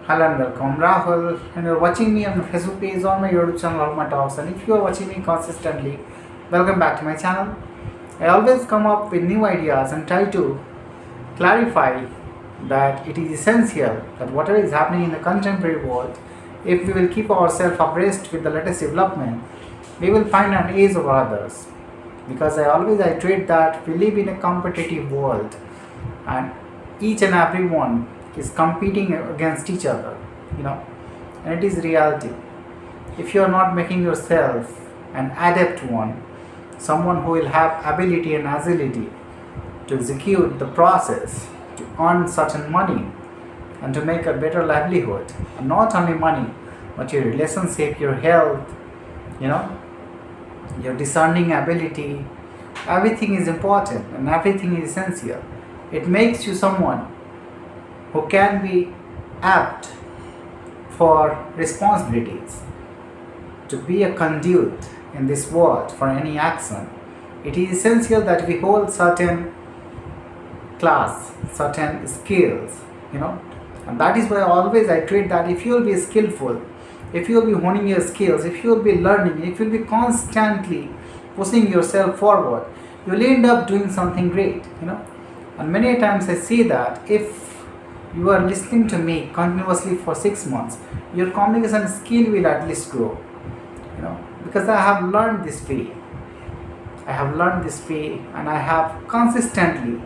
Hello and welcome, Rahul. And you're watching me on my Facebook page or my YouTube channel of my talks. And if you are watching me consistently, welcome back to my channel. I always come up with new ideas and try to clarify that it is essential that whatever is happening in the contemporary world, if we will keep ourselves abreast with the latest development, we will find an edge over others. Because I always iterate that we live in a competitive world and each and every one is competing against each other, you know, and it is reality. If you are not making yourself an adept one, someone who will have ability and agility to execute the process, to earn certain money and to make a better livelihood, and not only money but your relationship, your health, you know, your discerning ability, everything is important and everything is essential. It makes you someone who can be apt for responsibilities, to be a conduit in this world for any action. It is essential that we hold certain class, certain skills, you know, and that is why always I treat that if you will be skillful, if you will be honing your skills, if you will be learning, if you will be constantly pushing yourself forward, you will end up doing something great, you know. And many times I see that if you are listening to me continuously for 6 months, your communication skill will at least grow, you know, because I have learned this way. I have learned this way and I have consistently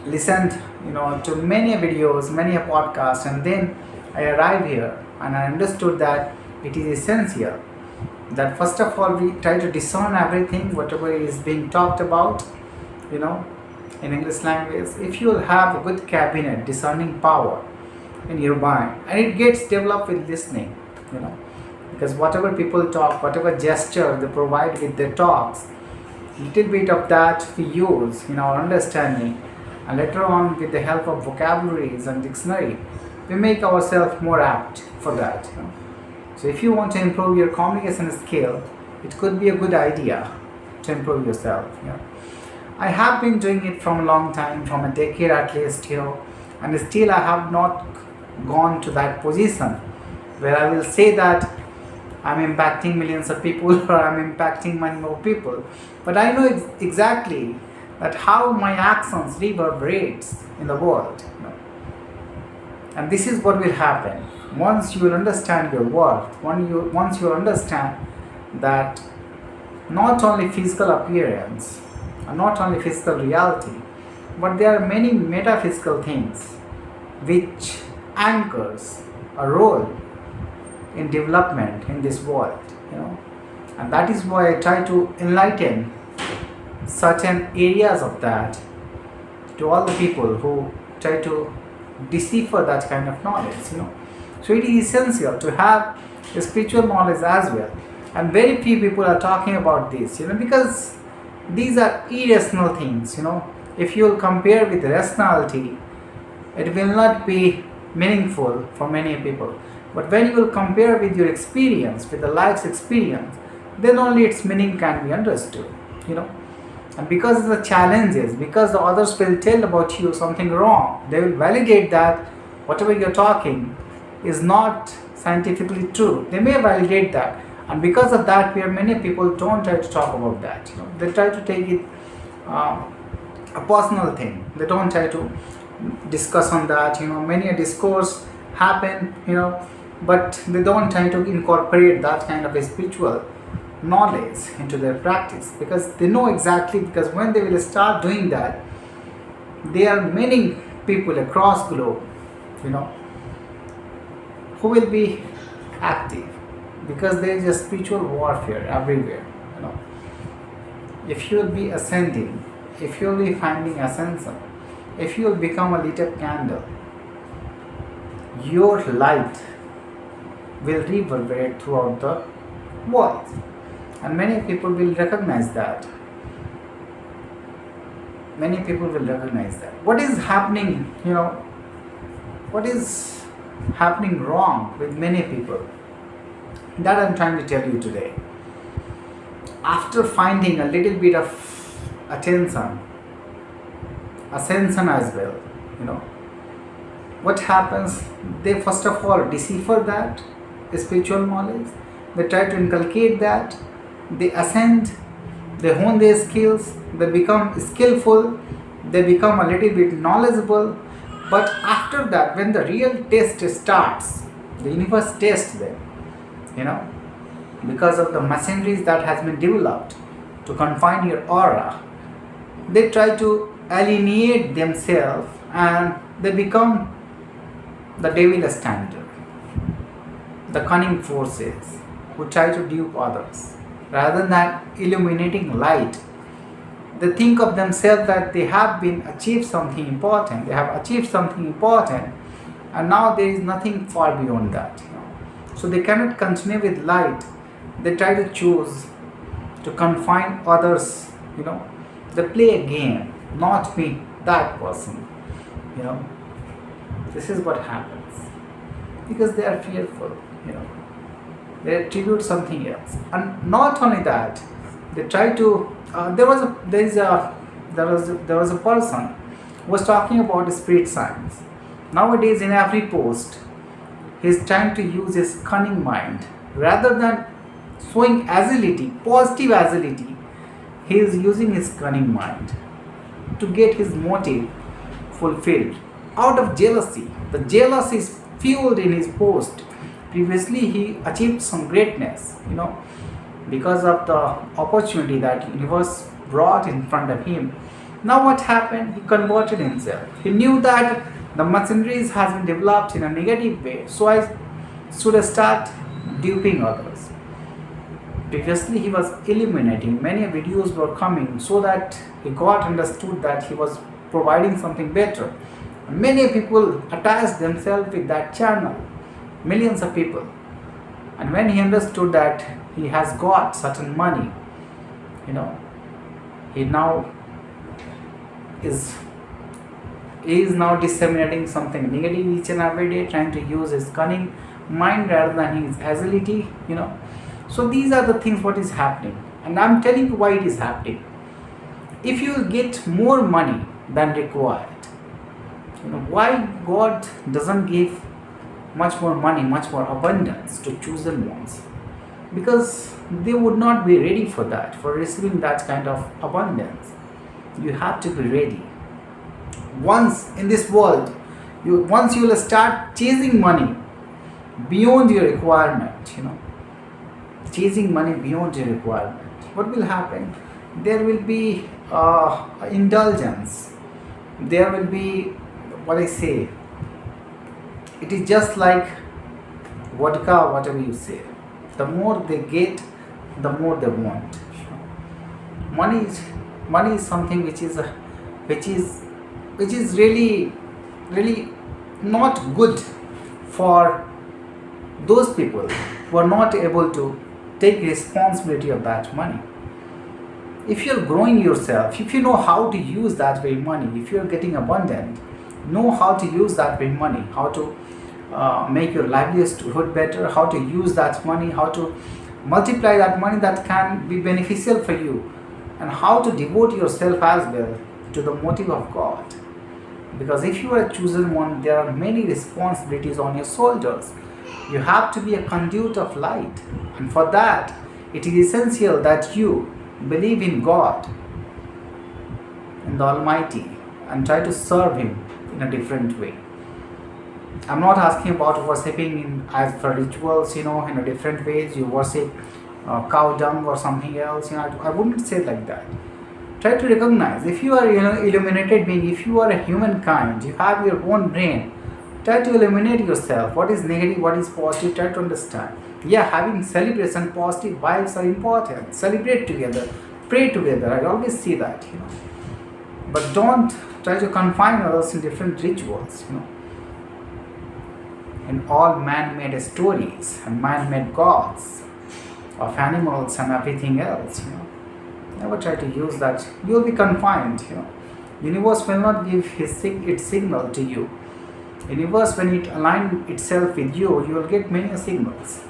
listened, you know, to many videos, many a podcast, and then I arrived here and I understood that it is essential that first of all we try to discern everything, whatever is being talked about, you know, in English language. If you will have a good cabinet, discerning power in your mind, and it gets developed with listening, you know, because whatever people talk, whatever gesture they provide with their talks, little bit of that we use in our understanding, and later on with the help of vocabularies and dictionary we make ourselves more apt for that, you know. So if you want to improve your communication skill, it could be a good idea to improve yourself, you know. I have been doing it from a long time, from a decade at least, you know, and still I have not gone to that position where I will say that I'm impacting millions of people or I'm impacting many more people. But I know exactly that how my actions reverberates in the world, you know. And this is what will happen once you will understand your worth, once you understand that not only physical appearance and not only physical reality, but there are many metaphysical things which anchors a role in development in this world, you know. And that is why I try to enlighten certain areas of that to all the people who try to decipher that kind of knowledge, you know. So it is essential to have a spiritual knowledge as well, and very few people are talking about this, you know, because these are irrational things, you know. If you will compare with rationality, it will not be meaningful for many people. But when you will compare with your experience, with the life's experience, then only its meaning can be understood, you know. And because of the challenges, because the others will tell about you something wrong, they will validate that whatever you're talking is not scientifically true. They may validate that. And because of that, where many people don't try to talk about that, you know, they try to take it a personal thing. They don't try to discuss on that, you know. Many a discourse happen, you know, but they don't try to incorporate that kind of a spiritual knowledge into their practice, because they know exactly, because when they will start doing that, there are many people across globe, you know, who will be active, because there is a spiritual warfare everywhere, you know. If you will be ascending, if you will be finding ascension, if you will become a lit up candle, your light will reverberate throughout the world, and many people will recognize that. Many people will recognize that. What is happening, you know, what is happening wrong with many people, that I'm trying to tell you today. After finding a little bit of attention ascension as well. You know, what happens? They first of all decipher that spiritual knowledge. They try to inculcate that. They ascend. They hone their skills. They become skillful. They become a little bit knowledgeable. But after that, when the real test starts, the universe tests them. You know, because of the machineries that has been developed to confine your aura, they try to alienate themselves and they become the devil standard, the cunning forces who try to dupe others. Rather than illuminating light, they think of themselves that they have been achieved something important, they have achieved something important, and now there is nothing far beyond that. So they cannot continue with light. They try to choose to confine others. They play a game, not me, that person. You know, this is what happens because they are fearful. They attribute something else, and not only that, they try to. There was a person who was talking about spirit science. Nowadays, in every post, he is trying to use his cunning mind rather than showing agility, positive agility. He is using his cunning mind to get his motive fulfilled out of jealousy. The jealousy is fueled in his post. Previously, he achieved some greatness, because of the opportunity that universe brought in front of him. Now what happened? He converted himself. He knew that the machineries has been developed in a negative way, so I should start duping others. Previously, he was illuminating. Many videos were coming so that he got understood that he was providing something better. Many people attached themselves with that channel, millions of people. And when he understood that he has got certain money, he now is now disseminating something negative each and every day, trying to use his cunning mind rather than his agility. So these are the things what is happening, and I'm telling you why it is happening. If you get more money than required, why God doesn't give much more money, much more abundance to chosen ones? Because they would not be ready for that, for receiving that kind of abundance. You have to be ready. Once in this world, once you will start chasing money beyond your requirement, chasing money beyond your requirement, what will happen? There will be indulgence. There will be, what I say, it is just like vodka, whatever you say. The more they get, the more they want. Money is something which is really not good for those people who are not able to take responsibility of that money. If you're growing yourself, if you know how to use that very money, if you're getting abundant, know how to use that very money, how to make your livelihood better, how to use that money, how to multiply that money that can be beneficial for you, and how to devote yourself as well to the motive of God. Because if you are a chosen one, there are many responsibilities on your shoulders. You have to be a conduit of light, and for that it is essential that you believe in God, in the Almighty, and try to serve Him in a different way. I'm not asking about worshipping as for rituals, in a different ways. You worship cow dung or something else. I wouldn't say like that. Try to recognize, if you are illuminated being, if you are a humankind, you have your own brain. Try to eliminate yourself. What is negative, what is positive, try to understand. Yeah, having celebration, positive vibes are important. Celebrate together, pray together. I always see that, But don't try to confine others in different rituals, In all man-made stories and man-made gods of animals and everything else, Never try to use that. You will be confined, Universe will not give its signal to you. Universe, when it aligns itself with you, you will get many signals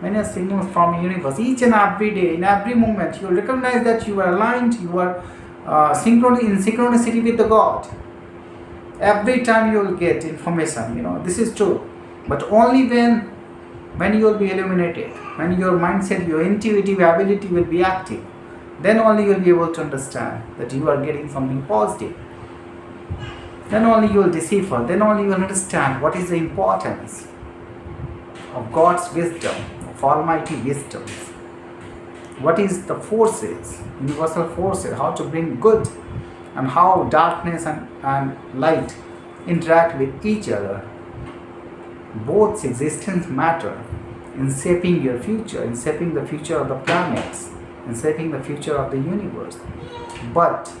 from the universe. Each and every day, in every moment, you will recognize that you are aligned, you are in synchronicity with the God. Every time you will get information, this is true. But only when you will be illuminated, when your mindset, your intuitive ability will be active, then only you will be able to understand that you are getting something positive. Then only you will decipher, then only you will understand what is the importance of God's wisdom, of Almighty wisdom. What is the forces, universal forces, how to bring good, and how darkness and light interact with each other. Both existence matter in shaping your future, in shaping the future of the planets, in shaping the future of the universe. But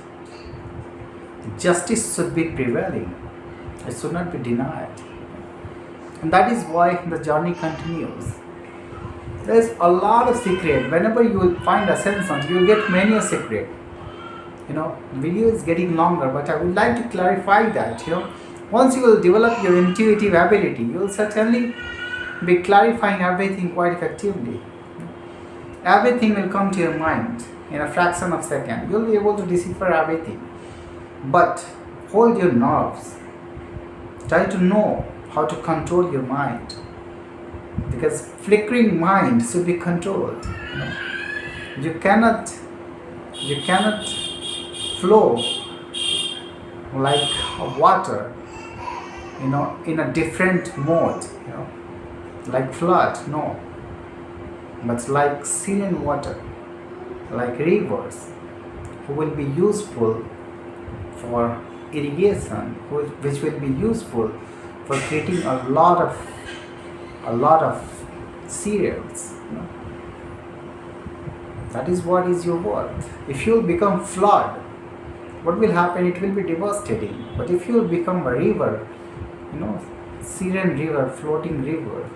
justice should be prevailing. It should not be denied. And that is why the journey continues. There is a lot of secret. Whenever you will find ascension, you will get many a secret. The video is getting longer, but I would like to clarify that, once you will develop your intuitive ability, you will certainly be clarifying everything quite effectively. Everything will come to your mind in a fraction of a second. You will be able to decipher everything. But hold your nerves. Try to know how to control your mind. Because flickering mind should be controlled. You cannot flow like water, in a different mode, like flood, no. But like serene water, like rivers, who will be useful for irrigation, which will be useful for creating a lot of cereals. That is what is your worth. If you become flood, what will happen? It will be devastating. But if you become a river, serene river, floating river,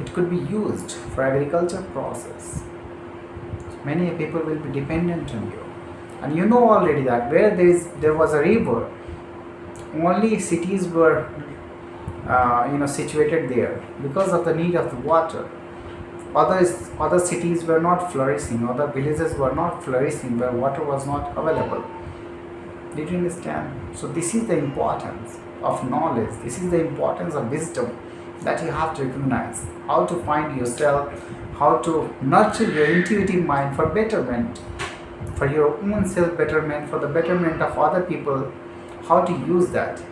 it could be used for agriculture process. Many people will be dependent on you. And you know already that where there was a river, only cities were situated there because of the need of the water. Other cities were not flourishing, other villages were not flourishing where water was not available. Did you understand? So this is the importance of knowledge. This is the importance of wisdom that you have to recognize. How to find yourself, how to nurture your intuitive mind for betterment, for your own self betterment, for the betterment of other people, how to use that.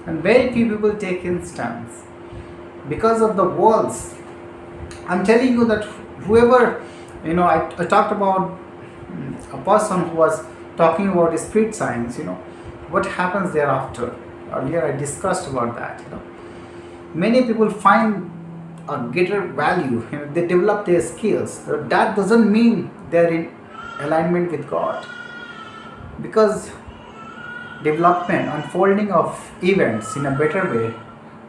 And very few people take instance because of the walls. I'm telling you that whoever, I talked about a person who was talking about spirit science, what happens thereafter. Earlier I discussed about that. Many people find a greater value, they develop their skills. That doesn't mean they're in alignment with God. Because development, unfolding of events in a better way,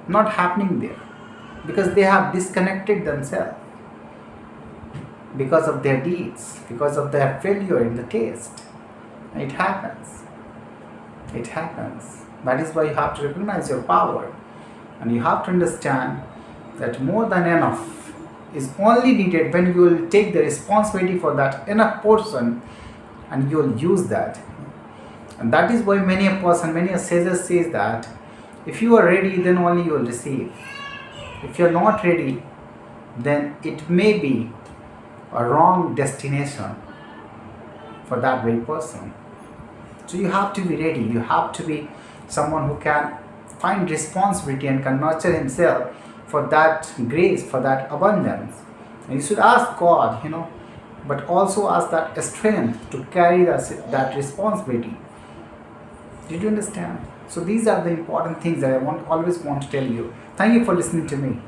not happening there. Because they have disconnected themselves. Because of their deeds, because of their failure in the taste. It happens. It happens. That is why you have to recognize your power. And you have to understand that more than enough is only needed when you will take the responsibility for that enough portion and you will use that. And that is why many a sage says that if you are ready, then only you will receive. If you are not ready, then it may be a wrong destination for that very person. So you have to be ready. You have to be someone who can find responsibility and can nurture himself for that grace, for that abundance. And you should ask God, but also ask that strength to carry that responsibility. Did you understand? So these are the important things that I always want to tell you. Thank you for listening to me.